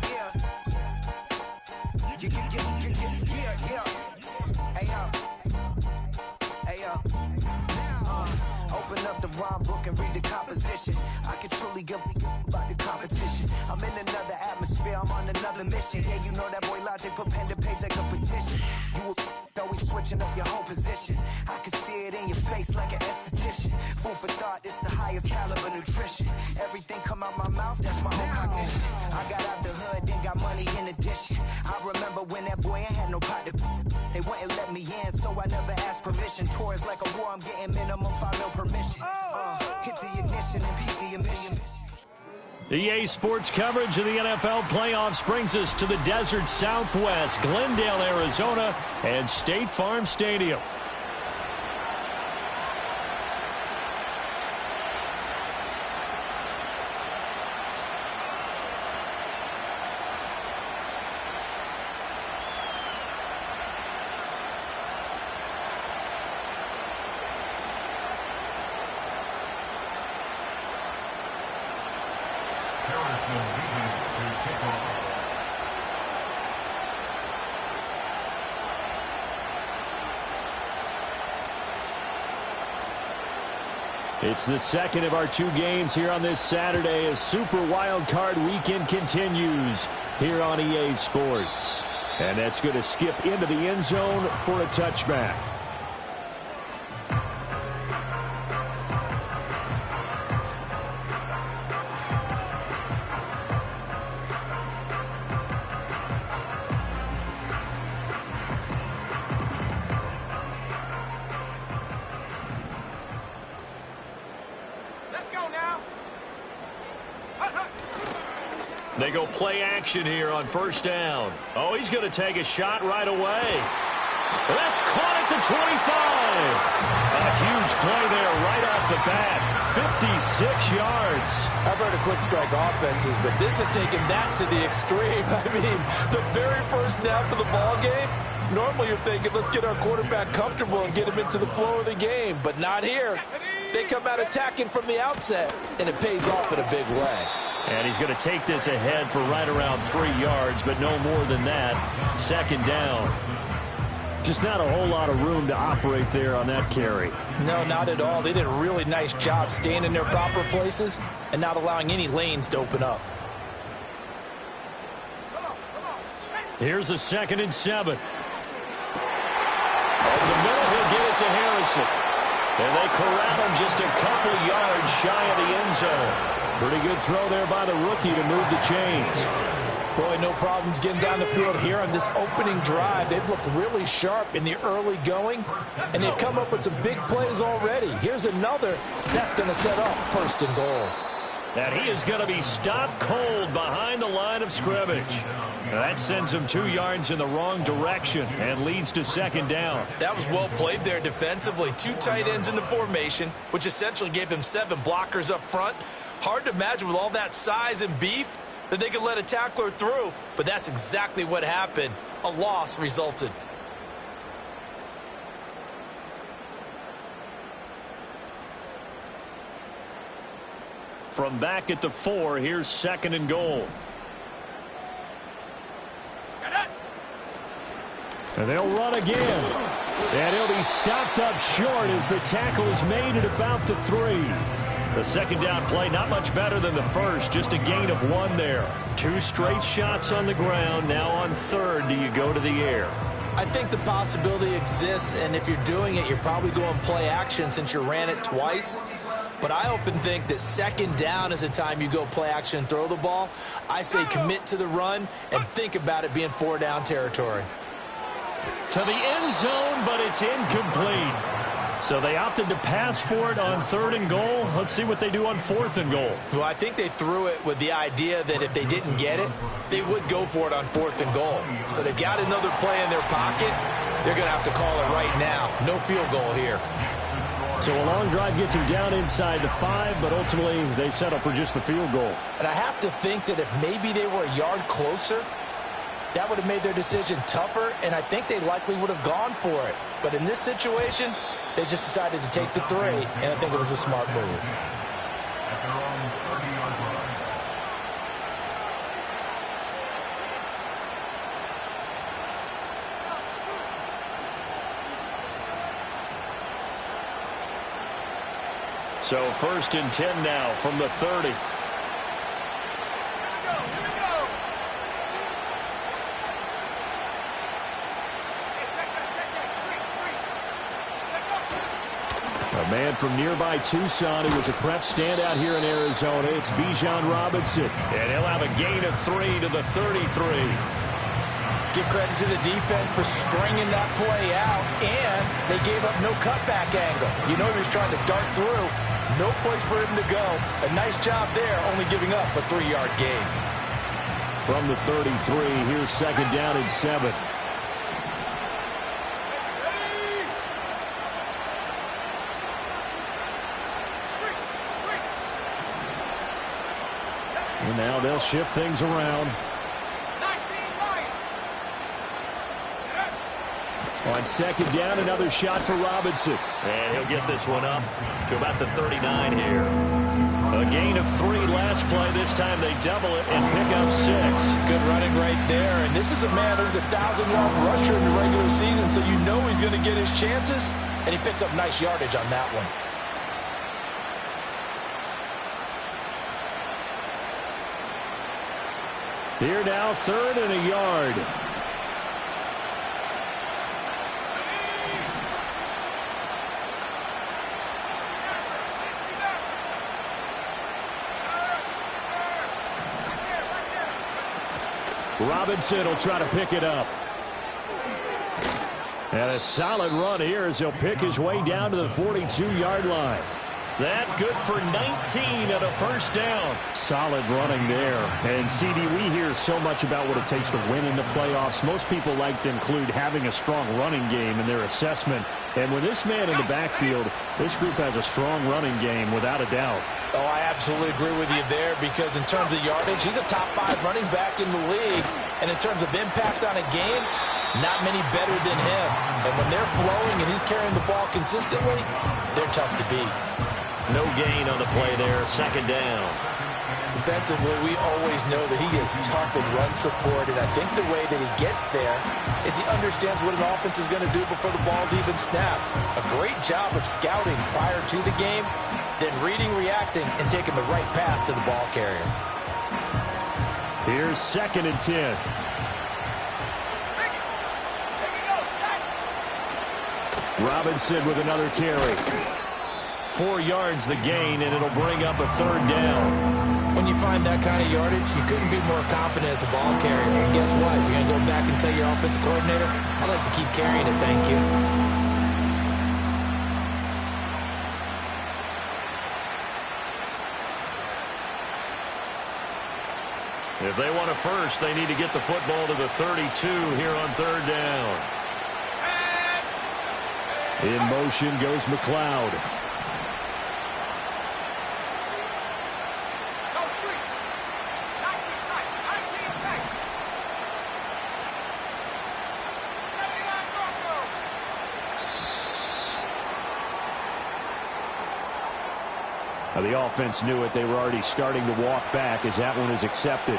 Yeah. Yeah. Hey, yo. Open up the rhyme book and read the composition. I can truly give about the competition. I'm in another atmosphere, I'm on another mission. Yeah, you know that boy Logic put pen to page like a petition. You always switching up your whole position. I can see it in your face like an esthetician. Food for thought, it's the highest caliber nutrition. Everything come out my mouth, that's my whole cognition. I got out the hood, then got money in addition. I remember when that boy ain't had no pot to. They wouldn't let me in, so I never asked permission. Tours like a war, I'm getting minimum 5 mil permission. Hit the ignition and beat the emission. EA Sports coverage of the NFL playoffs brings us to the desert Southwest, Glendale, Arizona, and State Farm Stadium. It's the second of our 2 games here on this Saturday as Super Wild Card Weekend continues here on EA Sports. And that's going to skip into the end zone for a touchback. They go play action here on first down. Oh, he's going to take a shot right away. That's caught at the 25. A huge play there right off the bat. 56 yards. I've heard of quick strike offenses, but this is taking that to the extreme. I mean, the very first snap of the ball game, normally you're thinking, let's get our quarterback comfortable and get him into the flow of the game, but not here. They come out attacking from the outset, and it pays off in a big way. And he's going to take this ahead for right around 3 yards, but no more than that. Second down. Just not a whole lot of room to operate there on that carry. No, not at all. They did a really nice job staying in their proper places and not allowing any lanes to open up. Here's a 2nd and 7. Over the middle, he'll give it to Harrison. And they corral him just a couple yards shy of the end zone. Pretty good throw there by the rookie to move the chains. Boy, no problems getting down the field here on this opening drive. They've looked really sharp in the early going, and they've come up with some big plays already. Here's another that's going to set up 1st and goal. And he is going to be stopped cold behind the line of scrimmage. That sends him 2 yards in the wrong direction and leads to 2nd down. That was well played there defensively. 2 tight ends in the formation, which essentially gave them 7 blockers up front. Hard to imagine with all that size and beef that they could let a tackler through, but that's exactly what happened. A loss resulted. From back at the 4, here's 2nd and goal. And they'll run again. And he'll be stopped up short as the tackle is made at about the 3. The 2nd down play, not much better than the first, just a gain of 1 there. 2 straight shots on the ground. Now on 3rd, do you go to the air? I think the possibility exists, and if you're doing it, you're probably going play action since you ran it twice. But I often think that 2nd down is a time you go play action and throw the ball. I say commit to the run and think about it being 4 down territory. To the end zone, but it's incomplete. So they opted to pass for it on 3rd and goal. Let's see what they do on 4th and goal. Well, I think they threw it with the idea that if they didn't get it, they would go for it on 4th and goal. So they've got another play in their pocket. They're going to have to call it right now. No field goal here. So a long drive gets them down inside the 5, but ultimately they settle for just the field goal. And I have to think that if maybe they were a yard closer, that would have made their decision tougher, and I think they likely would have gone for it. But in this situation, they just decided to take the 3, and I think it was a smart move. So 1st and 10 now from the 30. A man from nearby Tucson who was a prep standout here in Arizona. It's Bijan Robinson. And he'll have a gain of 3 to the 33. Give credit to the defense for stringing that play out, and they gave up no cutback angle. You know he was trying to dart through. No place for him to go. A nice job there, only giving up a 3-yard gain. From the 33, here's 2nd down and 7. And now they'll shift things around. On 2nd down, another shot for Robinson. And he'll get this one up to about the 39 here. A gain of 3 last play. This time they double it and pick up 6. Good running right there. And this is a man who's a 1,000-yard rusher in the regular season, so you know he's going to get his chances. And he picks up nice yardage on that one. Here now, 3rd and a yard. Robinson will try to pick it up. And a solid run here as he'll pick his way down to the 42-yard line. That good for 19 at a 1st down. Solid running there. And, CD, we hear so much about what it takes to win in the playoffs. Most people like to include having a strong running game in their assessment. And with this man in the backfield, this group has a strong running game without a doubt. Oh, I absolutely agree with you there because in terms of yardage, he's a top 5 running back in the league. And in terms of impact on a game, not many better than him. And when they're flowing and he's carrying the ball consistently, they're tough to beat. No gain on the play there, 2nd down. Defensively, we always know that he is tough in run support, and I think the way that he gets there is he understands what an offense is going to do before the ball's even snapped. A great job of scouting prior to the game, then reading, reacting, and taking the right path to the ball carrier. Here's 2nd and 10. Robinson with another carry. 4 yards the gain, and it'll bring up a 3rd down. When you find that kind of yardage, you couldn't be more confident as a ball carrier. And guess what? You're going to go back and tell your offensive coordinator, I'd like to keep carrying it, thank you. If they want a first, they need to get the football to the 32 here on 3rd down. In motion goes McLeod. The offense knew it. They were already starting to walk back as that one is accepted.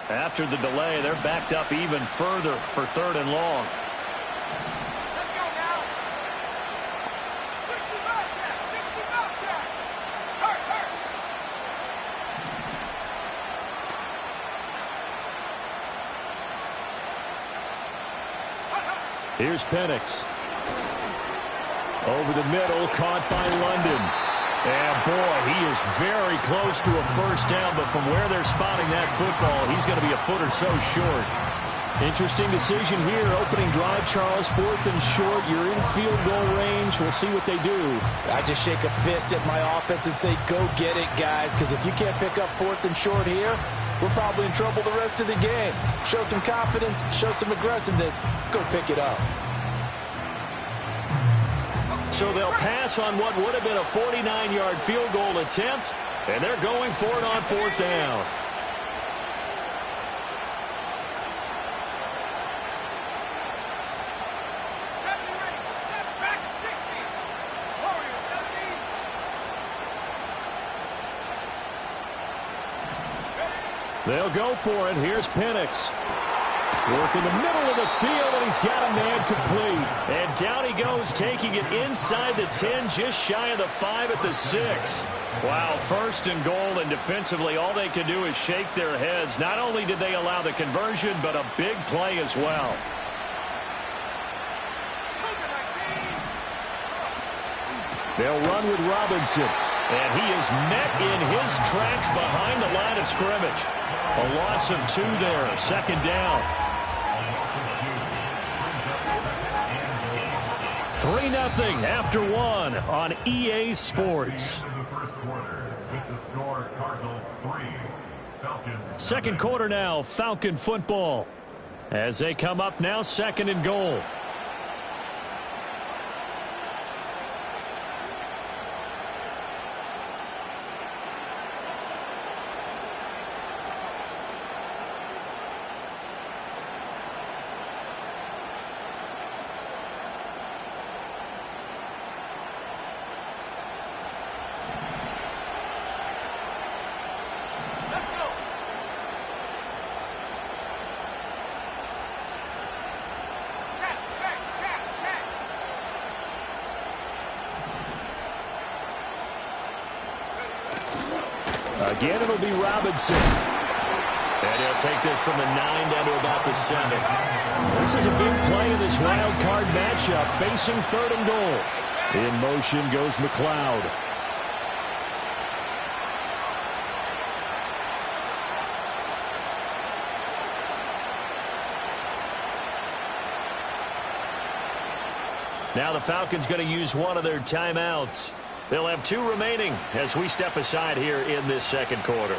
After the delay, they're backed up even further for 3rd and long. Here's Penix. Over the middle, caught by London. And boy, he is very close to a 1st down, but from where they're spotting that football, he's going to be a foot or so short. Interesting decision here. Opening drive, Charles, 4th and short. You're in field goal range. We'll see what they do. I just shake a fist at my offense and say, go get it, guys, because if you can't pick up 4th and short here, we're probably in trouble the rest of the game. Show some confidence, show some aggressiveness, go pick it up. So they'll pass on what would have been a 49-yard field goal attempt, and they're going for it on 4th down. They'll go for it. Here's Penix. Work in the middle of the field, and he's got a man complete. And down he goes, taking it inside the 10, just shy of the 5 at the 6. Wow, first and goal, and defensively, all they can do is shake their heads. Not only did they allow the conversion, but a big play as well. They'll run with Robinson. And he is met in his tracks behind the line of scrimmage. A loss of 2 there, second down. 3-0 after 1 on EA Sports. Second quarter now, Falcon football. As they come up now, second and goal. Again, it'll be Robinson. And he'll take this from the 9 down to about the 7. This is a big play in this wild card matchup, facing third and goal. In motion goes McLeod. Now the Falcons going to use one of their timeouts. They'll have 2 remaining as we step aside here in this second quarter.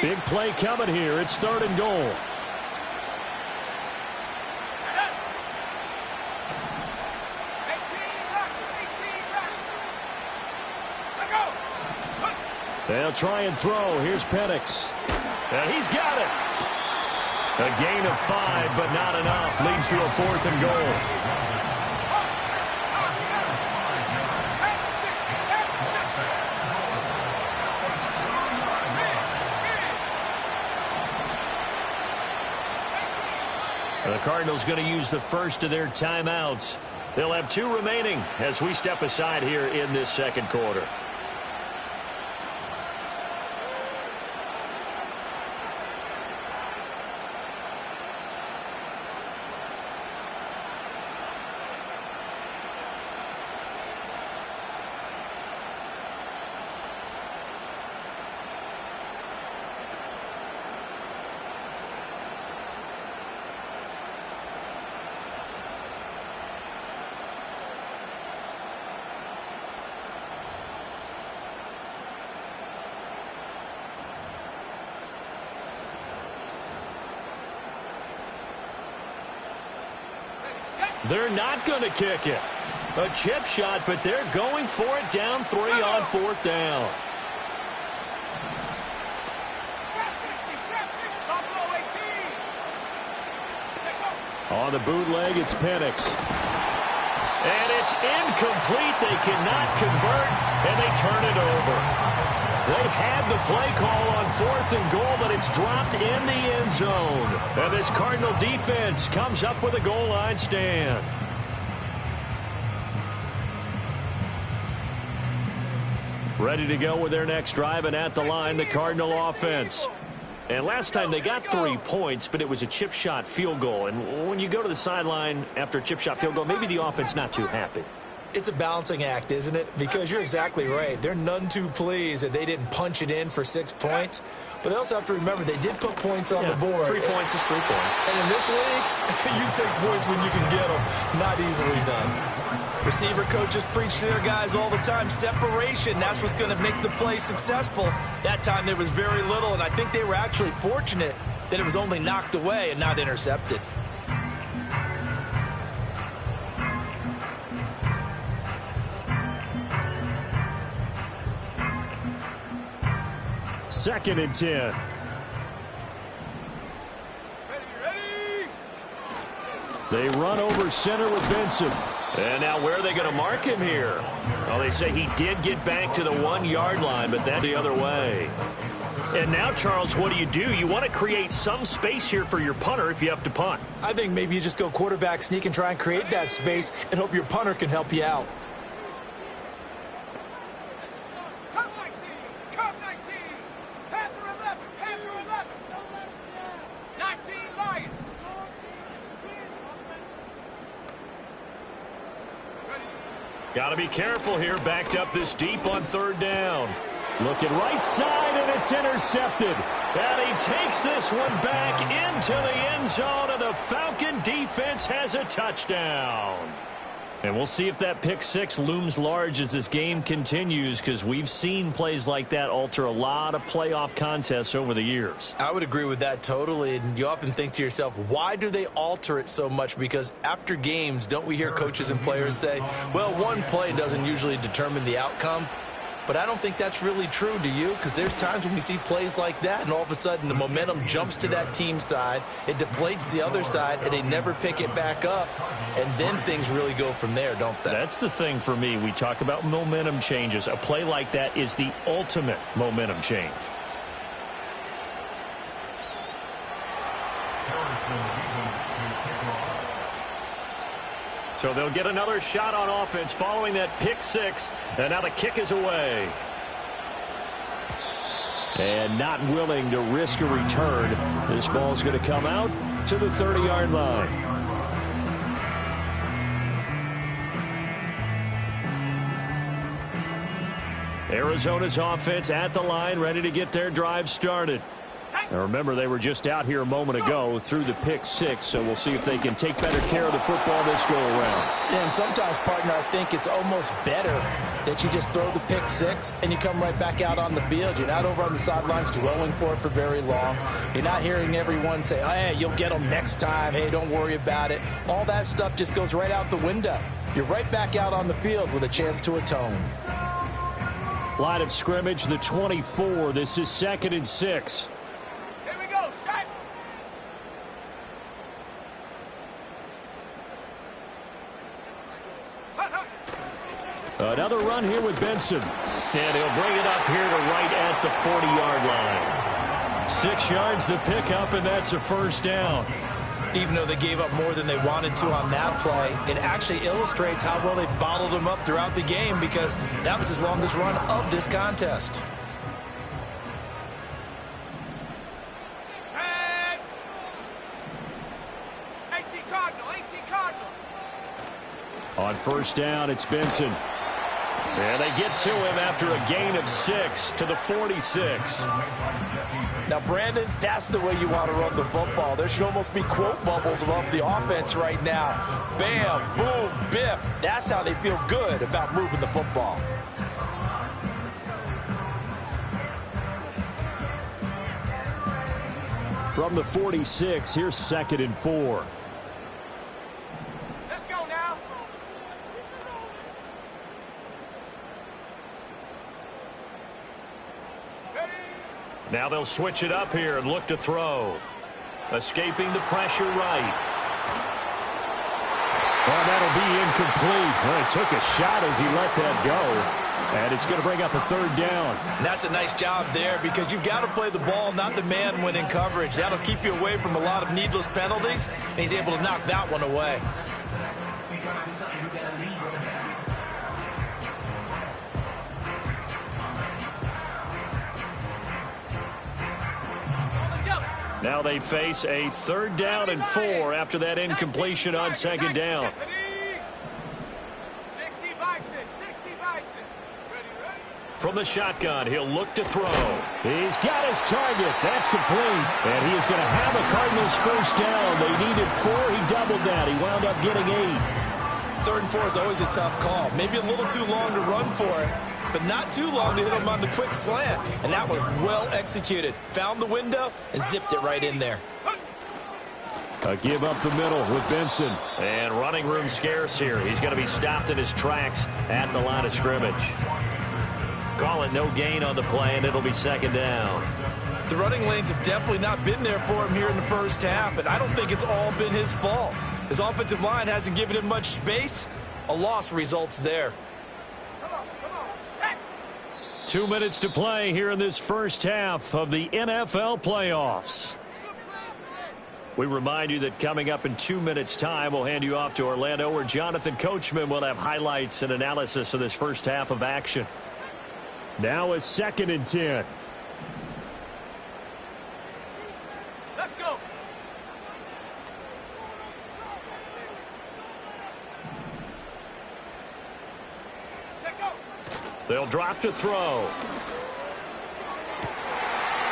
Big play coming here. It's third and goal. They'll try and throw. Here's Penix. And he's got it. A gain of 5, but not enough. Leads to a 4th and goal. The Cardinals going to use the first of their timeouts. They'll have 2 remaining as we step aside here in this second quarter. They're not going to kick it. A chip shot, but they're going for it down 3 on 4th down. On the bootleg, it's Penix. And it's incomplete. They cannot convert, and they turn it over. They had the play call on 4th and goal, but it's dropped in the end zone. And this Cardinal defense comes up with a goal line stand. Ready to go with their next drive, and at the line, the Cardinal offense. And last time they got 3 points, but it was a chip shot field goal. And when you go to the sideline after a chip shot field goal, maybe the offense not too happy. It's a balancing act, isn't it? Because you're exactly right. They're none too pleased that they didn't punch it in for 6 points. But they also have to remember they did put points on the board. 3 points is 3 points. And in this league, you take points when you can get them. Not easily done. Receiver coaches preach to their guys all the time. Separation, that's what's going to make the play successful. That time there was very little, and I think they were actually fortunate that it was only knocked away and not intercepted. Second and 10. They run over center with Benson. And now where are they going to mark him here? Well, they say he did get back to the 1-yard line, but then the other way. And now, Charles, what do? You want to create some space here for your punter if you have to punt. I think maybe you just go quarterback sneak and try and create that space and hope your punter can help you out. Got to be careful here, backed up this deep on third down. Looking right side, and it's intercepted. And he takes this one back into the end zone, and the Falcon defense has a touchdown. And we'll see if that pick six looms large as this game continues, because we've seen plays like that alter a lot of playoff contests over the years. I would agree with that totally, and you often think to yourself, why do they alter it so much? Because after games, don't we hear coaches and players say, well, one play doesn't usually determine the outcome? But I don't think that's really true, do you? Because there's times when we see plays like that, and all of a sudden the momentum jumps to that team side, it deflates the other side, and they never pick it back up, and then things really go from there, don't they? That's the thing for me. We talk about momentum changes. A play like that is the ultimate momentum change. So they'll get another shot on offense following that pick six. And now the kick is away. And not willing to risk a return. This ball's going to come out to the 30-yard line. Arizona's offense at the line, ready to get their drive started. Now remember, they were just out here a moment ago through the pick six, so we'll see if they can take better care of the football this go-around. Yeah, and sometimes, partner, I think it's almost better that you just throw the pick six and you come right back out on the field. You're not over on the sidelines dwelling for it for very long. You're not hearing everyone say, oh, hey, you'll get them next time. Hey, don't worry about it. All that stuff just goes right out the window. You're right back out on the field with a chance to atone. Line of scrimmage, the 24. This is 2nd and 6. Another run here with Benson. And he'll bring it up here to right at the 40-yard line. 6 yards the pickup, and that's a first down. Even though they gave up more than they wanted to on that play, it actually illustrates how well they bottled them up throughout the game, because that was his longest run of this contest. On first down, it's Benson. And they get to him after a gain of 6 to the 46. Now, Brandon, that's the way you want to run the football. There should almost be quote bubbles above the offense right now. Bam, boom, biff. That's how they feel good about moving the football. From the 46, here's 2nd and 4. Now they'll switch it up here and look to throw. Escaping the pressure right. Well, that'll be incomplete. Well, he took a shot as he let that go. And it's going to bring up a 3rd down. And that's a nice job there, because you've got to play the ball, not the man when in coverage. That'll keep you away from a lot of needless penalties, and he's able to knock that one away. Now they face a 3rd down and 4 after that incompletion on 2nd down. from the shotgun. He'll look to throw. He's got his target. That's complete. And he is going to have the Cardinals first down. They needed 4. He doubled that. He wound up getting 8. 3rd and 4 is always a tough call. Maybe a little too long to run for it, but not too long to hit him on the quick slant. And that was well executed. Found the window and zipped it right in there. A give up the middle with Benson. And running room scarce here. He's going to be stopped in his tracks at the line of scrimmage. Call it no gain on the play, and it'll be 2nd down. The running lanes have definitely not been there for him here in the first half, and I don't think it's all been his fault. His offensive line hasn't given him much space. A loss results there. 2 minutes to play here in this first half of the NFL playoffs. We remind you that coming up in 2 minutes' time, we'll hand you off to Orlando, where Jonathan Coachman will have highlights and analysis of this first half of action. Now a 2nd and 10. Let's go. They'll drop to throw.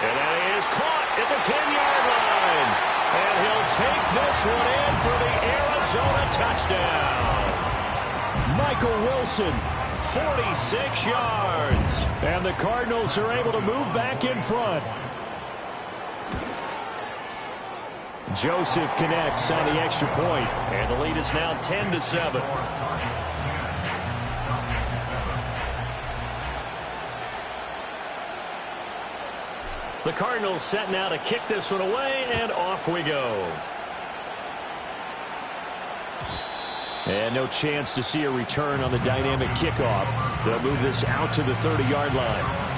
And that is caught at the 10-yard line. And he'll take this one in for the Arizona touchdown. Michael Wilson, 46 yards. and the Cardinals are able to move back in front. Joseph connects on the extra point, and the lead is now 10-7. The Cardinals set now to kick this one away, and off we go. And no chance to see a return on the dynamic kickoff. They'll move this out to the 30-yard line.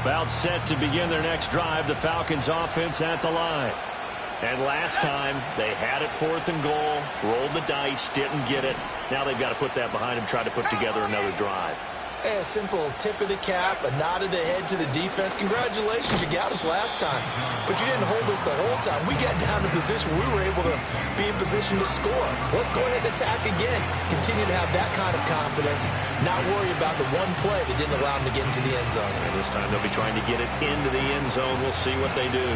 About set to begin their next drive, the Falcons offense at the line. And last time, they had it 4th and goal, rolled the dice, didn't get it. Now they've got to put that behind them, try to put together another drive. A simple tip of the cap, a nod of the head to the defense. Congratulations, you got us last time. But you didn't hold us the whole time. We got down to position. We were able to be in position to score. Let's go ahead and attack again. Continue to have that kind of confidence. Not worry about the one play that didn't allow them to get into the end zone. And this time they'll be trying to get it into the end zone. We'll see what they do.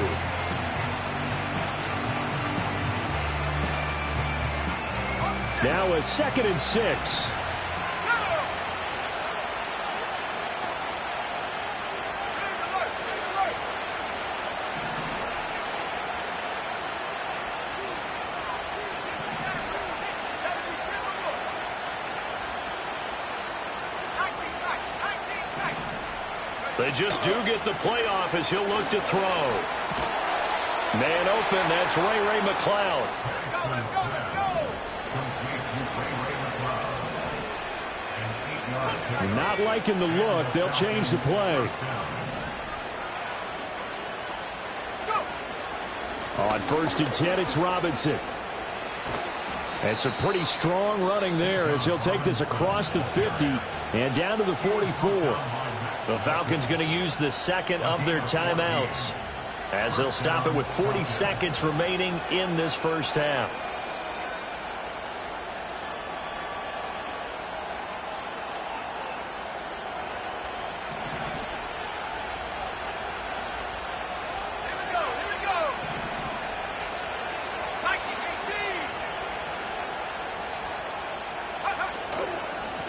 Now a 2nd and 6. They just do get the playoff as he'll look to throw. Man open, that's Ray McCloud. Let's go. Not liking the look. They'll change the play. On 1st and 10, it's Robinson. And some pretty strong running there as he'll take this across the 50 and down to the 44. The Falcons going to use the 2nd of their timeouts as they'll stop it with 40 seconds remaining in this first half.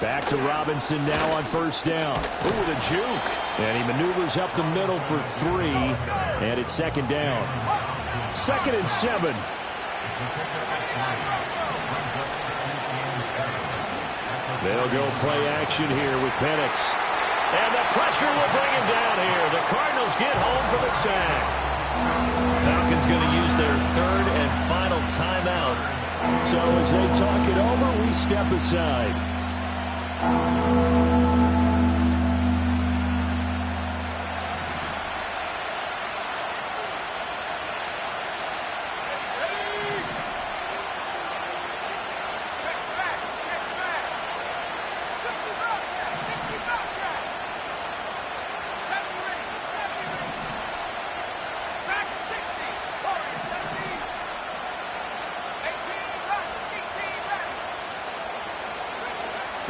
Back to Robinson now on 1st down. Ooh, with a juke. And he maneuvers up the middle for 3. And it's 2nd down. 2nd and 7. They'll go play action here with Penix. And the pressure will bring him down here. The Cardinals get home for the sack. Falcons going to use their 3rd and final timeout. So as they talk it over, we step aside.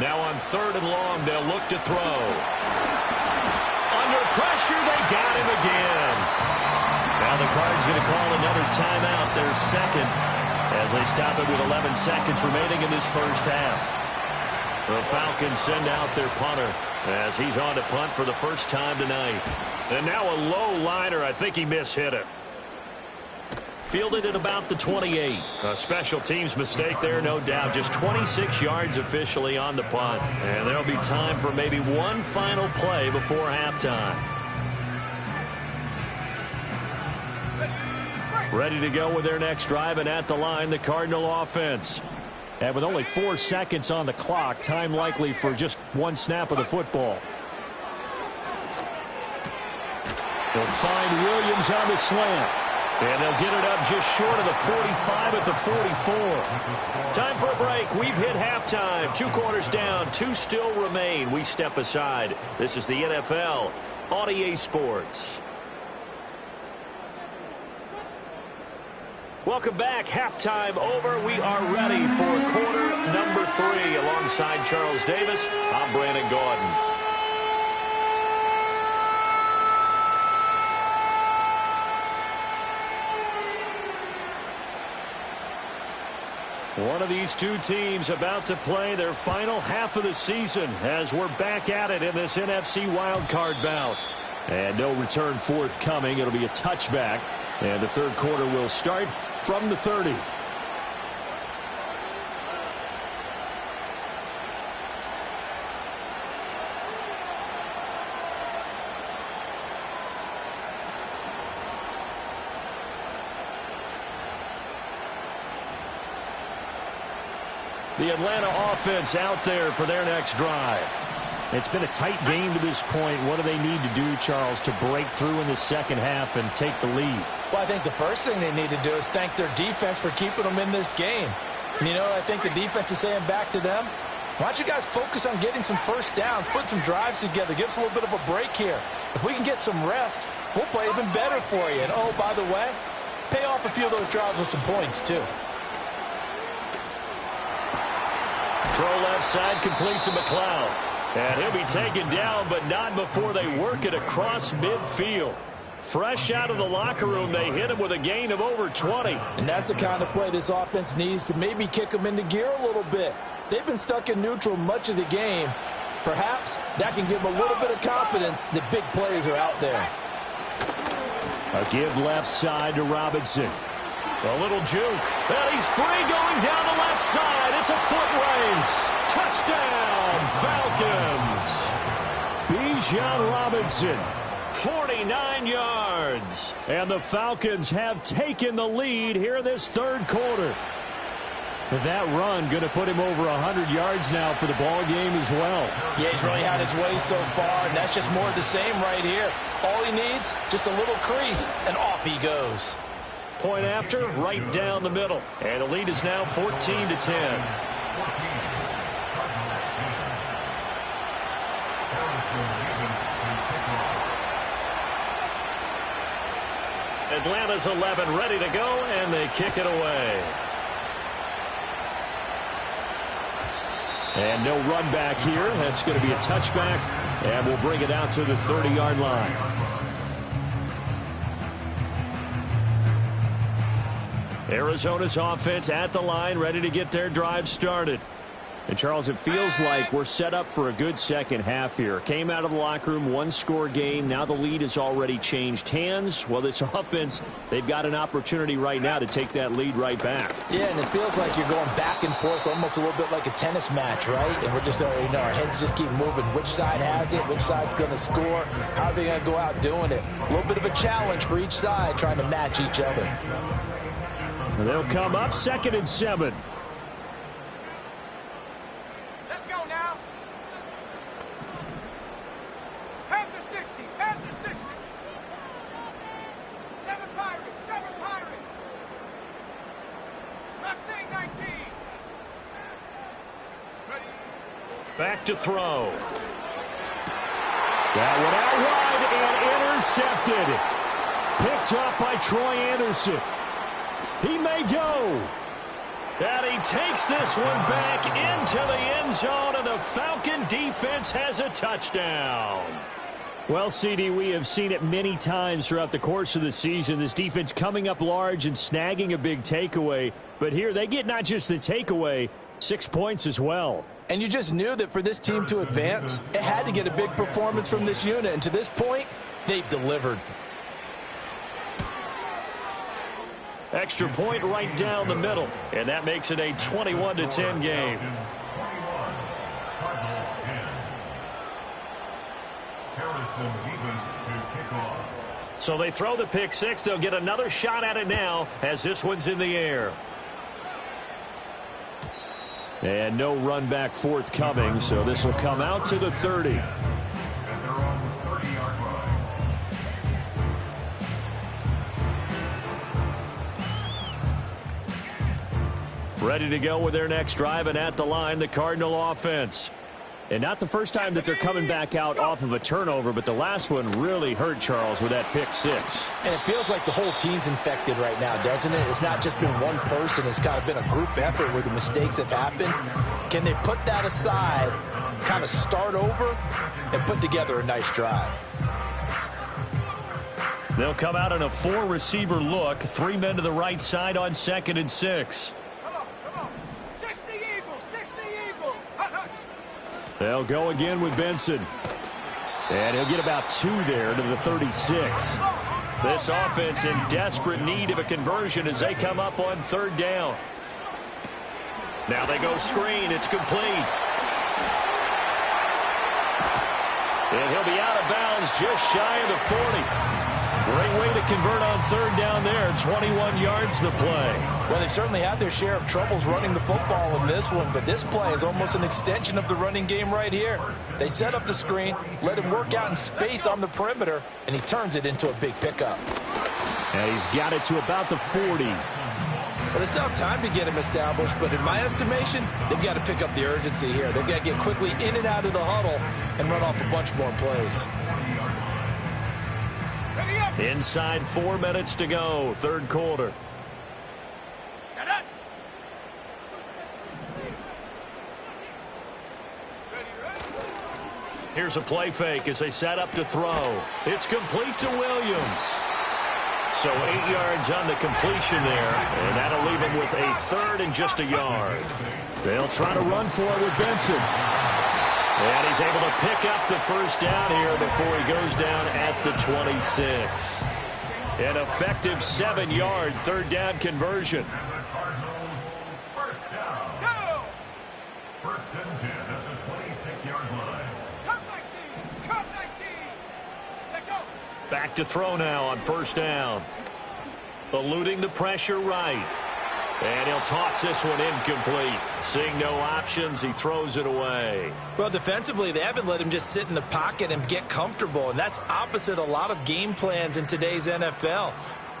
Now on 3rd and long, they'll look to throw. Under pressure, they got him again. Now the Cards going to call another timeout, their second, as they stop it with 11 seconds remaining in this first half. The Falcons send out their punter as he's on to punt for the first time tonight. And now a low liner. I think he mishit it. Fielded at about the 28. A special teams mistake there, no doubt. Just 26 yards officially on the punt. And there'll be time for maybe one final play before halftime. Ready to go with their next drive, and at the line, the Cardinal offense. And with only 4 seconds on the clock, time likely for just one snap of the football. They'll find Williams on the slant. And they'll get it up just short of the 45 at the 44. Time for a break. We've hit halftime. 2 quarters down. 2 still remain. We step aside. This is the NFL on EA Sports. Welcome back. Halftime over. We are ready for quarter number 3. Alongside Charles Davis, I'm Brandon Gordon. One of these two teams about to play their final half of the season as we're back at it in this NFC wildcard bout. And no return forthcoming. It'll be a touchback. And the third quarter will start from the 30. The Atlanta offense out there for their next drive. It's been a tight game to this point. What do they need to do, Charles, to break through in the second half and take the lead? Well, I think the first thing they need to do is thank their defense for keeping them in this game. And, you know, I think the defense is saying back to them, why don't you guys focus on getting some first downs, put some drives together, give us a little bit of a break here. If we can get some rest, we'll play even better for you. And, oh, by the way, pay off a few of those drives with some points, too. Throw left side, complete to McLeod. And he'll be taken down, but not before they work it across midfield. Fresh out of the locker room, they hit him with a gain of over 20. And that's the kind of play this offense needs to maybe kick them into gear a little bit. They've been stuck in neutral much of the game. Perhaps that can give them a little bit of confidence that big plays are out there. A give left side to Robinson. A little juke. And he's free going down the left side. It's a foot race. Touchdown, Falcons. Bijan Robinson, 49 yards. And the Falcons have taken the lead here in this third quarter. That run going to put him over 100 yards now for the ball game as well. Yeah, he's really had his way so far, and that's just more of the same right here. All he needs, just a little crease, and off he goes. Point after, right down the middle. And the lead is now 14-10. Atlanta's 11 ready to go, and they kick it away. And no run back here. That's going to be a touchback, and we'll bring it out to the 30-yard line. Arizona's offense at the line, ready to get their drive started. And, Charles, it feels like we're set up for a good second half here. Came out of the locker room, one-score game. Now the lead has already changed hands. Well, this offense, they've got an opportunity right now to take that lead right back. Yeah, and it feels like you're going back and forth, almost a little bit like a tennis match, right? And we're just, you know, our heads just keep moving. Which side has it? Which side's going to score? How are they going to go out doing it? A little bit of a challenge for each side, trying to match each other. They'll come up 2nd and 7. Let's go now. Panther 60. Panther 60. 7 Pirates. 7 Pirates. Mustang 19. Ready. Back to throw. That one out wide and intercepted. Picked up by Troy Anderson. He may go. And he takes this one back into the end zone, and the Falcon defense has a touchdown. Well, CD, we have seen it many times throughout the course of the season. This defense coming up large and snagging a big takeaway. But here they get not just the takeaway, 6 points as well. And you just knew that for this team to advance, it had to get a big performance from this unit. And to this point, they've delivered. Extra point right down the middle, and that makes it a 21-10 game. So they throw the pick six. They'll get another shot at it now as this one's in the air. And no run back forthcoming, so this will come out to the 30. Ready to go with their next drive, and at the line, the Cardinal offense. And not the first time that they're coming back out off of a turnover, but the last one really hurt Charles with that pick six. And it feels like the whole team's infected right now, doesn't it? It's not just been one person. It's kind of been a group effort where the mistakes have happened. Can they put that aside, kind of start over, and put together a nice drive? They'll come out in a four-receiver look. 3 men to the right side on 2nd and 6. They'll go again with Benson. And he'll get about 2 there to the 36. This offense in desperate need of a conversion as they come up on 3rd down. Now they go screen. It's complete. And he'll be out of bounds just shy of the 40. Great way to convert on 3rd down there. 21 yards the play. Well, they certainly had their share of troubles running the football in this one, but this play is almost an extension of the running game right here. They set up the screen, let him work out in space on the perimeter, and he turns it into a big pickup. And he's got it to about the 40. Well, they still have time to get him established, but in my estimation, they've got to pick up the urgency here. They've got to get quickly in and out of the huddle and run off a bunch more plays. Inside 4 minutes to go, 3rd quarter. Here's a play fake as they set up to throw. It's complete to Williams. So 8 yards on the completion there, and that'll leave him with a 3rd and just a yard. They'll try to run for it with Benson. And he's able to pick up the 1st down here before he goes down at the 26. An effective 7-yard 3rd down conversion. Back to throw now on 1st down. Eluding the pressure right. And he'll toss this one incomplete. Seeing no options, he throws it away. Well, defensively, they haven't let him just sit in the pocket and get comfortable, and that's opposite a lot of game plans in today's NFL.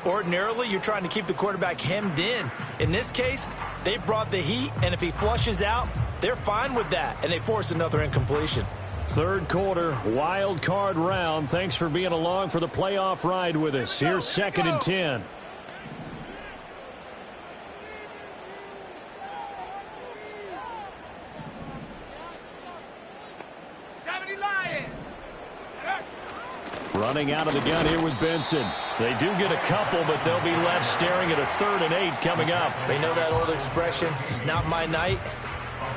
Ordinarily, you're trying to keep the quarterback hemmed in. In this case, they brought the heat, and if he flushes out, they're fine with that, and they force another incompletion. 3rd quarter, wild card round. Thanks for being along for the playoff ride with us. Here's 2nd and 10. Running out of the gun here with Benson. They do get a couple, but they'll be left staring at a 3rd and 8 coming up. They know that old expression, it's not my night.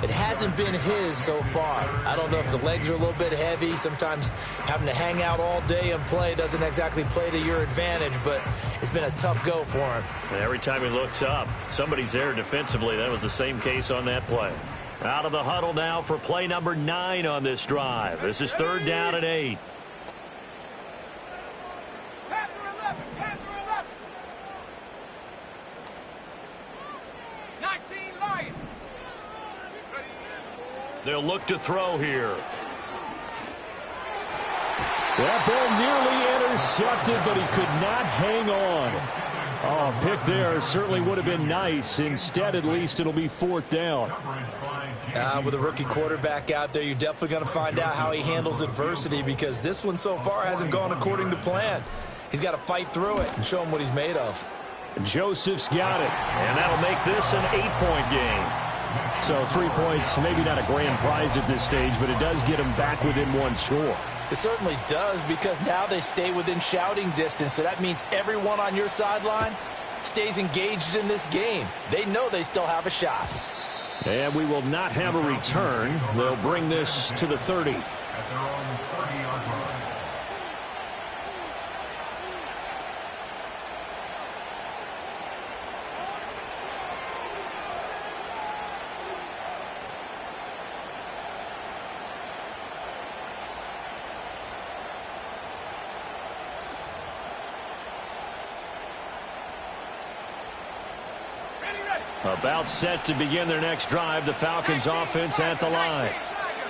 It hasn't been his so far. I don't know if the legs are a little bit heavy. Sometimes having to hang out all day and play doesn't exactly play to your advantage, but it's been a tough go for him. And every time he looks up, somebody's there defensively. That was the same case on that play. Out of the huddle now for play number 9 on this drive. This is 3rd down and 8. They'll look to throw here. That ball nearly intercepted, but he could not hang on. Oh, pick there certainly would have been nice. Instead, at least, it'll be 4th down. With a rookie quarterback out there, you're definitely going to find out how he handles adversity, because this one so far hasn't gone according to plan. He's got to fight through it and show him what he's made of. Joseph's got it, and that'll make this an 8-point game. So 3 points, maybe not a grand prize at this stage, but it does get them back within one score. It certainly does, because now they stay within shouting distance, so that means everyone on your sideline stays engaged in this game. They know they still have a shot. And we will not have a return. They'll bring this to the 30. About set to begin their next drive. The Falcons offense at the line.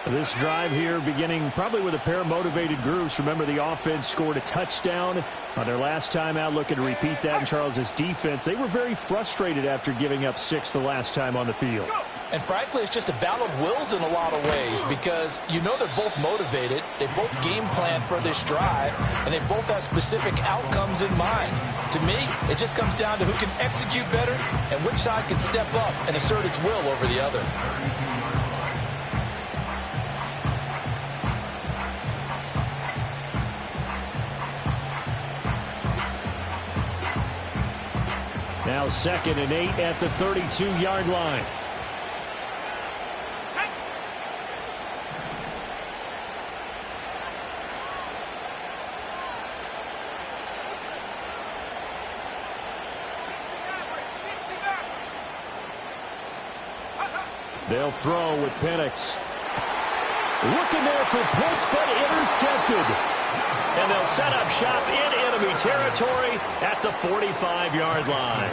This drive here beginning probably with a pair of motivated groups. Remember, the offense scored a touchdown on their last time out. Looking to repeat that in Charles's defense. They were very frustrated after giving up 6 the last time on the field. And frankly, it's just a battle of wills in a lot of ways, because you know they're both motivated. They both game plan for this drive, and they both have specific outcomes in mind. To me, it just comes down to who can execute better and which side can step up and assert its will over the other. Now 2nd and 8 at the 32-yard line. They'll throw with Penix. Looking there for Pitts, but intercepted. And they'll set up shop in enemy territory at the 45-yard line.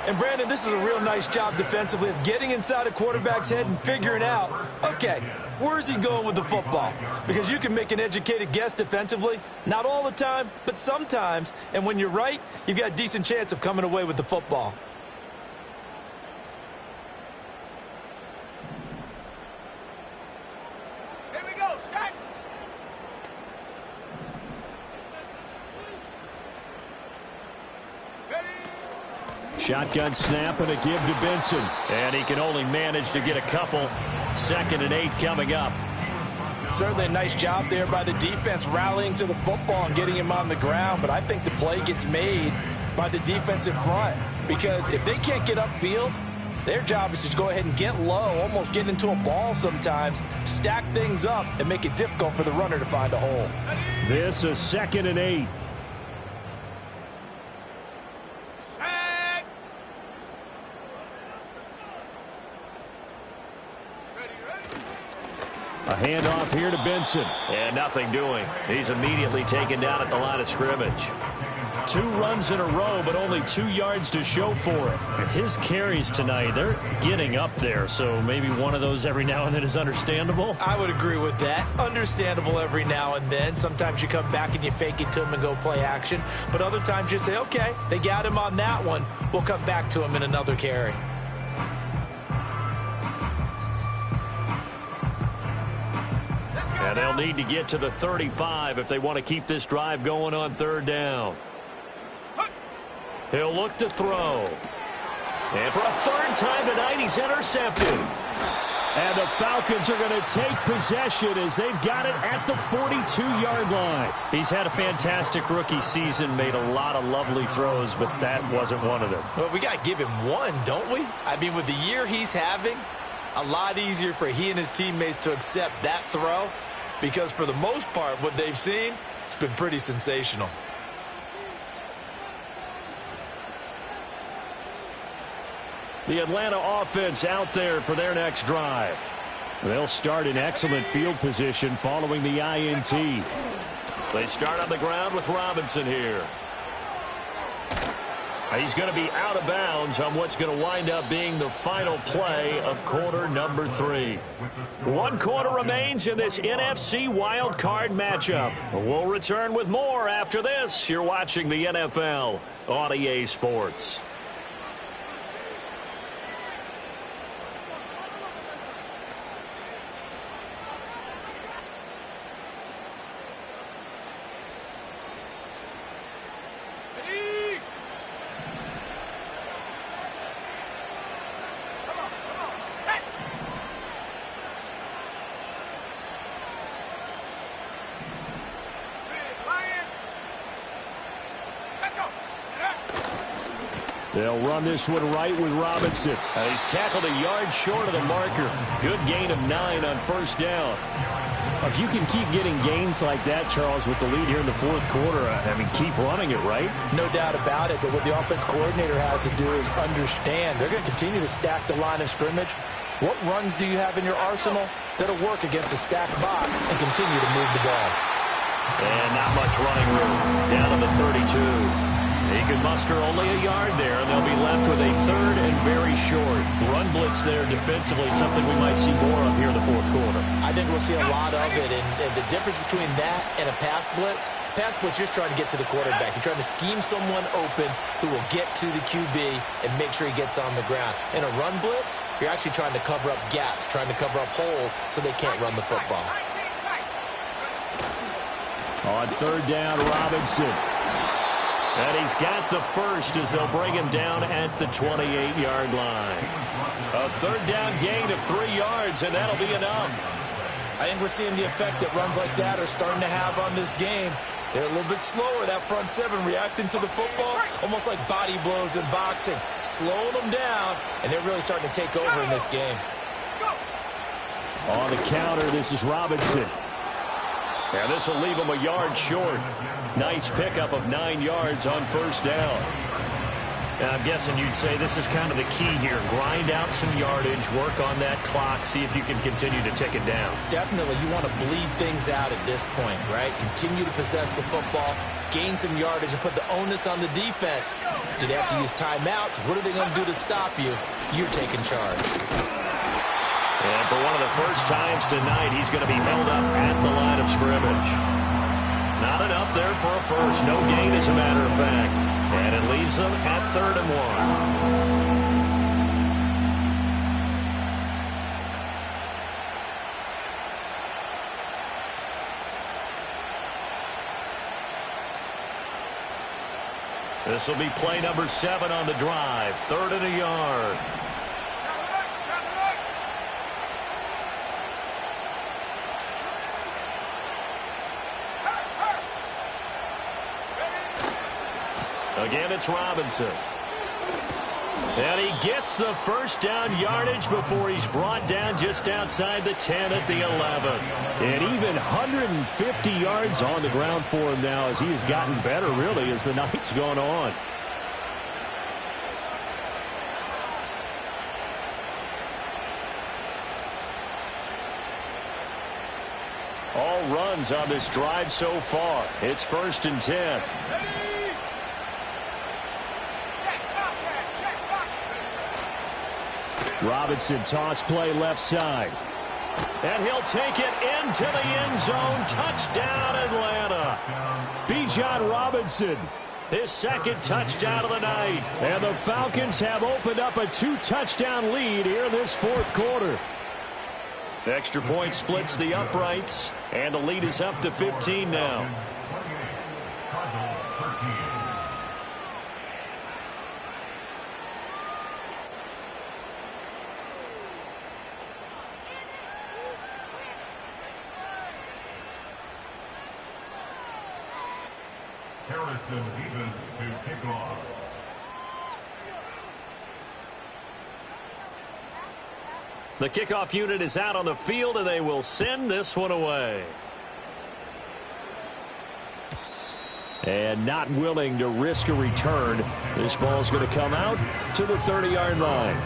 And, Brandon, this is a real nice job defensively of getting inside a quarterback's head and figuring out, okay, where's he going with the football? Because you can make an educated guess defensively. Not all the time, but sometimes. And when you're right, you've got a decent chance of coming away with the football. Shotgun snap and a give to Benson. And he can only manage to get a couple. 2nd and 8 coming up. Certainly a nice job there by the defense rallying to the football and getting him on the ground. But I think the play gets made by the defensive front. Because if they can't get upfield, their job is to go ahead and get low, almost get into a ball sometimes, stack things up, and make it difficult for the runner to find a hole. This is 2nd and 8. A handoff here to Benson. And nothing doing. He's immediately taken down at the line of scrimmage. 2 runs in a row, but only 2 yards to show for it. And his carries tonight, they're getting up there. So maybe one of those every now and then is understandable. I would agree with that. Understandable every now and then. Sometimes you come back and you fake it to him and go play action. But other times you say, okay, they got him on that one. We'll come back to him in another carry. And they'll need to get to the 35 if they want to keep this drive going on 3rd down. He'll look to throw. And for a 3rd time tonight, he's intercepted. And the Falcons are going to take possession as they've got it at the 42-yard line. He's had a fantastic rookie season, made a lot of lovely throws, but that wasn't one of them. Well, we got to give him one, don't we? I mean, with the year he's having, a lot easier for he and his teammates to accept that throw, because for the most part, what they've seen, it's been pretty sensational. The Atlanta offense out there for their next drive. They'll start in excellent field position following the INT. They start on the ground with Robinson here. He's going to be out of bounds on what's going to wind up being the final play of quarter number 3. 1 quarter remains in this NFC wild card matchup. We'll return with more after this. You're watching the NFL on EA Sports. They'll run this one right with Robinson. He's tackled a yard short of the marker. Good gain of 9 on first down. If you can keep getting gains like that, Charles, with the lead here in the fourth quarter, I mean, keep running it, right? No doubt about it, but what the offense coordinator has to do is understand. They're going to continue to stack the line of scrimmage. What runs do you have in your arsenal that'll work against a stacked box and continue to move the ball? And not much running room. Down to the 32. He can muster only a yard there, and they'll be left with a third and very short. Run blitz there defensively, something we might see more of here in the fourth quarter. I think we'll see a lot of it, and the difference between that and a pass blitz, you're just trying to get to the quarterback. You're trying to scheme someone open who will get to the QB and make sure he gets on the ground. In a run blitz, you're actually trying to cover up gaps, trying to cover up holes so they can't run the football. On third down, Robinson. And he's got the first as they'll bring him down at the 28-yard line. A third down gain of 3 yards, and that'll be enough. I think we're seeing the effect that runs like that are starting to have on this game. They're a little bit slower, that front seven, reacting to the football, almost like body blows in boxing, slowing them down, and they're really starting to take over in this game. On the counter, this is Robinson. And this will leave him a yard short. Nice pickup of 9 yards on first down. And I'm guessing you'd say this is kind of the key here. Grind out some yardage, work on that clock, see if you can continue to tick it down. Definitely, you want to bleed things out at this point, right? Continue to possess the football, gain some yardage, and put the onus on the defense. Do they have to use timeouts? What are they going to do to stop you? You're taking charge. And for one of the first times tonight, he's going to be held up at the line of scrimmage. Not enough there for a first. No gain, as a matter of fact. And it leaves them at 3rd and 1. This will be play number 7 on the drive. 3rd and a yard. Again, it's Robinson. And he gets the first down yardage before he's brought down just outside the 10 at the 11. And even 150 yards on the ground for him now as he has gotten better, really, as the night's gone on. All runs on this drive so far. It's 1st and 10. Robinson, toss play left side. And he'll take it into the end zone. Touchdown, Atlanta. Bijan Robinson. His 2nd touchdown of the night. And the Falcons have opened up a 2-touchdown lead here this 4th quarter. The extra point splits the uprights. And the lead is up to 15 now. To kick off. The kickoff unit is out on the field, and they will send this one away. And not willing to risk a return. This ball's going to come out to the 30-yard line.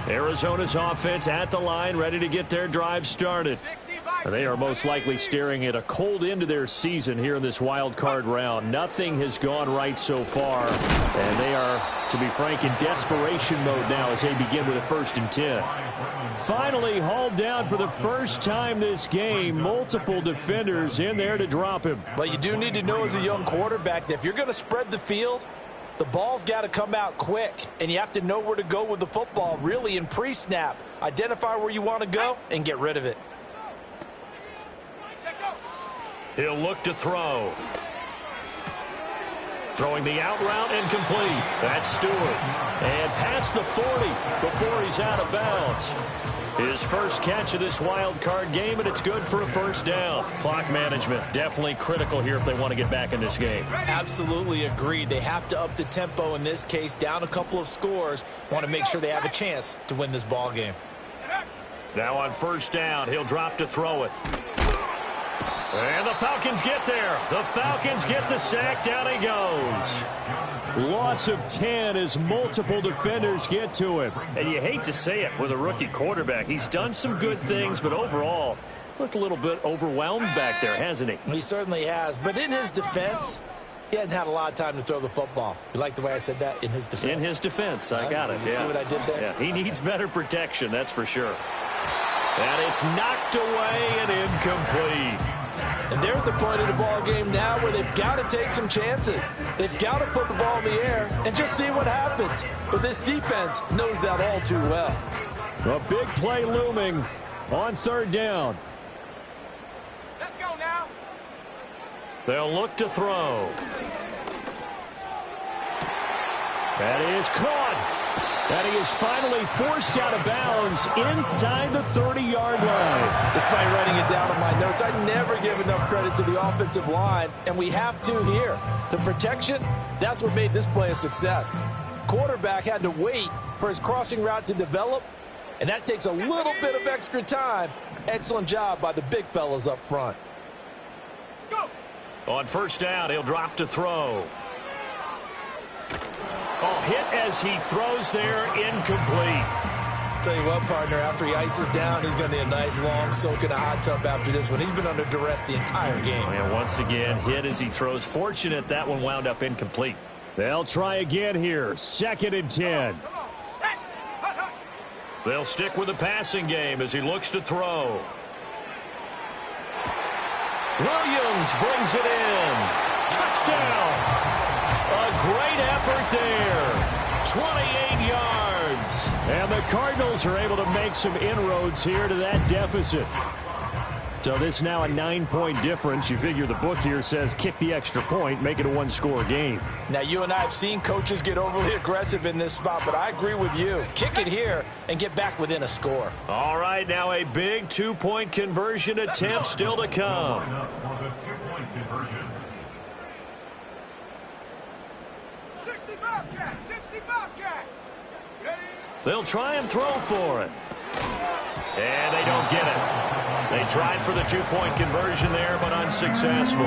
Arizona's offense at the line, ready to get their drive started. They are most likely staring at a cold end to their season here in this wild card round. Nothing has gone right so far, and they are, to be frank, in desperation mode now as they begin with a 1st and 10. Finally hauled down for the first time this game. Multiple defenders in there to drop him. But you do need to know as a young quarterback that if you're going to spread the field, the ball's got to come out quick, and you have to know where to go with the football, really, in pre-snap. Identify where you want to go and get rid of it. He'll look to throw. Throwing the out route incomplete. That's Stewart. And past the 40 before he's out of bounds. His first catch of this wild card game, and it's good for a first down. Clock management definitely critical here if they want to get back in this game. Absolutely agreed. They have to up the tempo in this case, down a couple of scores. Want to make sure they have a chance to win this ball game. Now on first down, he'll drop to throw it. And the Falcons get there. The Falcons get the sack. Down he goes. Loss of 10 as multiple defenders get to him. And you hate to say it with a rookie quarterback. He's done some good things, but overall, looked a little bit overwhelmed back there, hasn't he? He certainly has. But in his defense, he hadn't had a lot of time to throw the football. You like the way I said that? In his defense? In his defense. I got it. You see what I did there? Yeah, he needs better protection, that's for sure. And it's knocked away and incomplete. And they're at the point of the ball game now where they've got to take some chances. They've got to put the ball in the air and just see what happens. But this defense knows that all too well. A big play looming on third down. Let's go now. They'll look to throw. That is caught. And he is finally forced out of bounds inside the 30-yard line. Despite writing it down on my notes, I never give enough credit to the offensive line, and we have to here. The protection, that's what made this play a success. Quarterback had to wait for his crossing route to develop, and that takes a little bit of extra time. Excellent job by the big fellas up front. Go. On first down, he'll drop to throw. Oh, hit as he throws there, incomplete. Tell you what, partner, after he ices down, he's going to need a nice long soak in a hot tub after this one. He's been under duress the entire game. And once again, hit as he throws. Fortunate that one wound up incomplete. They'll try again here. 2nd and 10. Come on. Set. Hut, hut. They'll stick with the passing game as he looks to throw. Williams brings it in. Touchdown. A great effort there. 28 yards. And the Cardinals are able to make some inroads here to that deficit. So this now a 9-point difference. You figure the book here says kick the extra point, make it a one-score game. Now, you and I have seen coaches get overly aggressive in this spot, but I agree with you. Kick it here and get back within a score. All right, now a big 2-point conversion attempt still to come. 60 Bobcat. 60 Bobcat. Ready? They'll try and throw for it. And they don't get it. They tried for the 2-point conversion there, but unsuccessful.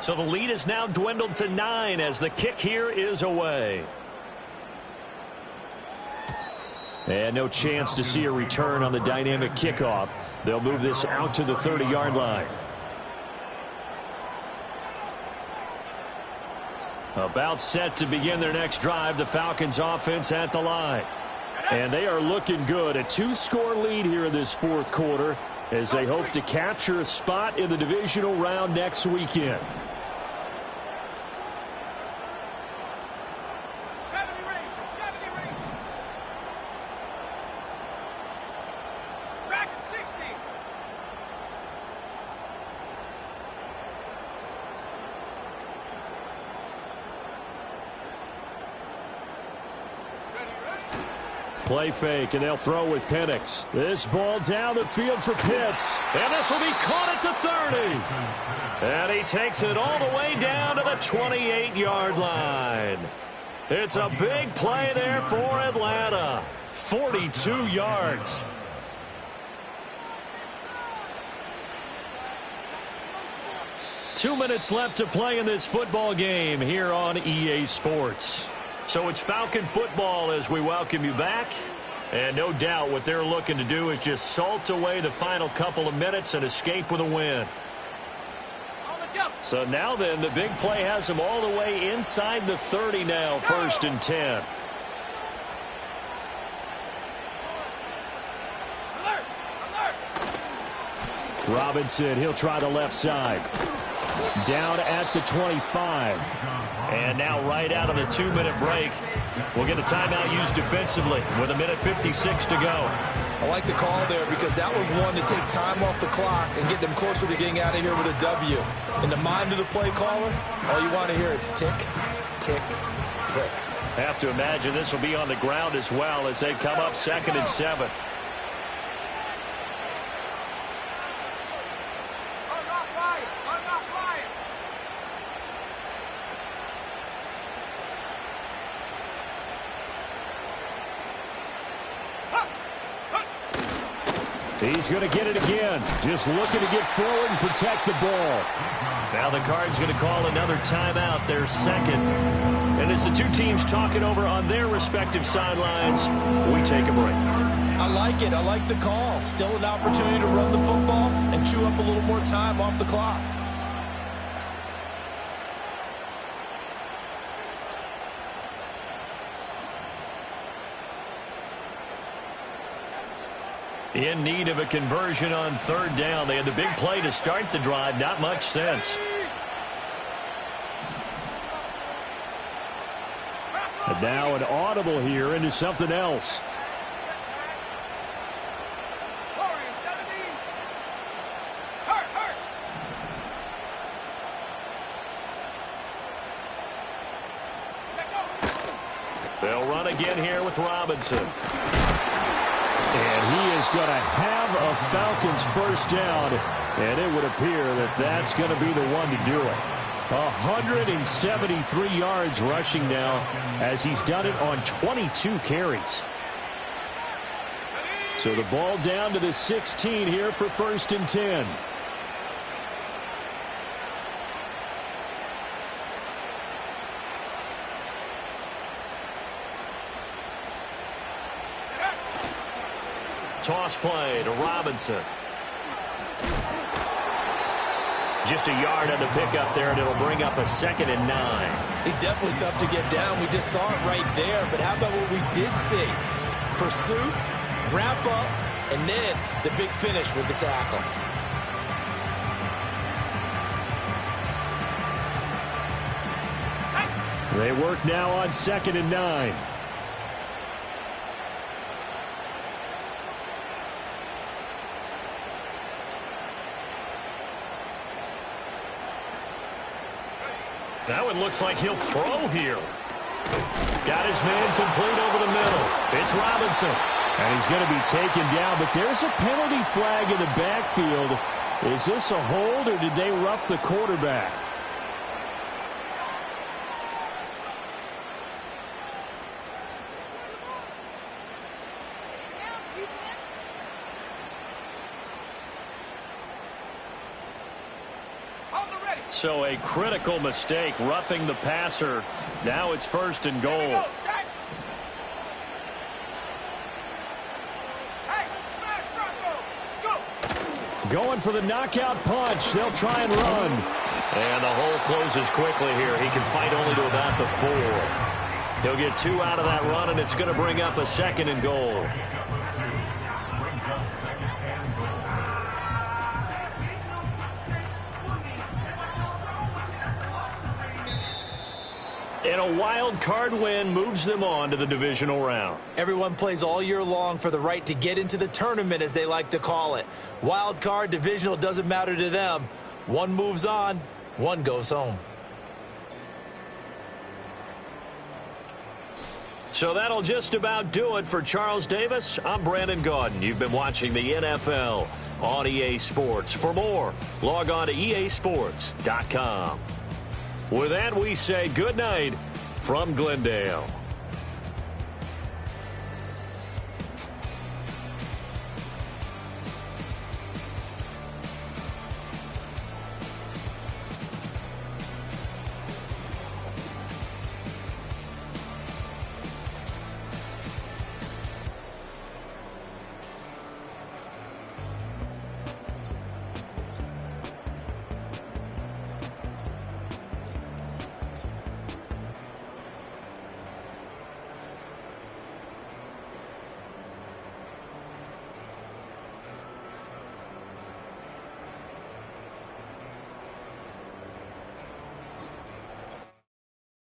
So the lead is now dwindled to 9 as the kick here is away. And no chance to see a return on the dynamic kickoff. They'll move this out to the 30-yard line. About set to begin their next drive, the Falcons offense at the line. And they are looking good. A 2-score lead here in this fourth quarter as they hope to capture a spot in the divisional round next weekend. 70 Rangers. 70 Rangers. Track at 60. Play fake, and they'll throw with Penix. This ball down the field for Pitts. And this will be caught at the 30. And he takes it all the way down to the 28-yard line. It's a big play there for Atlanta. 42 yards. Two minutes left to play in this football game here on EA Sports. So it's Falcon football as we welcome you back. And no doubt what they're looking to do is just salt away the final couple of minutes and escape with a win. So now then, the big play has them all the way inside the 30 now, 1st and 10. Alert! Alert! Robinson, he'll try the left side. Down at the 25. And now right out of the 2-minute break, we'll get a timeout used defensively with 1:56 to go. I like the call there because that was one to take time off the clock and get them closer to getting out of here with a W. In the mind of the play caller, all you want to hear is tick, tick, tick. Have to imagine this will be on the ground as well as they come up 2nd and 7. He's going to get it again. Just looking to get forward and protect the ball. Now the Cards going to call another timeout, their second. And as the two teams talking over on their respective sidelines, we take a break. I like it. I like the call. Still an opportunity to run the football and chew up a little more time off the clock. In need of a conversion on 3rd down. They had the big play to start the drive. Not much sense. And now an audible here into something else. They'll run again here with Robinson. And he is going to have a Falcons first down, and it would appear that that's going to be the one to do it. 173 yards rushing now as he's done it on 22 carries. So the ball down to the 16 here for 1st and 10. Toss play to Robinson. Just a yard on the pickup there, and it'll bring up a 2nd and 9. He's definitely tough to get down. We just saw it right there. But how about what we did see? Pursuit, wrap up, and then the big finish with the tackle. They work now on 2nd and 9. That one looks like he'll throw here. Got his man complete over the middle. It's Robinson. And he's going to be taken down, but there's a penalty flag in the backfield. Is this a hold, or did they rough the quarterback? So a critical mistake, roughing the passer. Now it's 1st and goal. Going for the knockout punch. They'll try and run. And the hole closes quickly here. He can fight only to about the 4. He'll get 2 out of that run, and it's going to bring up a 2nd and goal. And a wild card win moves them on to the divisional round. Everyone plays all year long for the right to get into the tournament, as they like to call it. Wild card, divisional, doesn't matter to them. One moves on, one goes home. So that'll just about do it for Charles Davis. I'm Brandon Gaudin. You've been watching the NFL on EA Sports. For more, log on to easports.com. With that, we say good night from Glendale.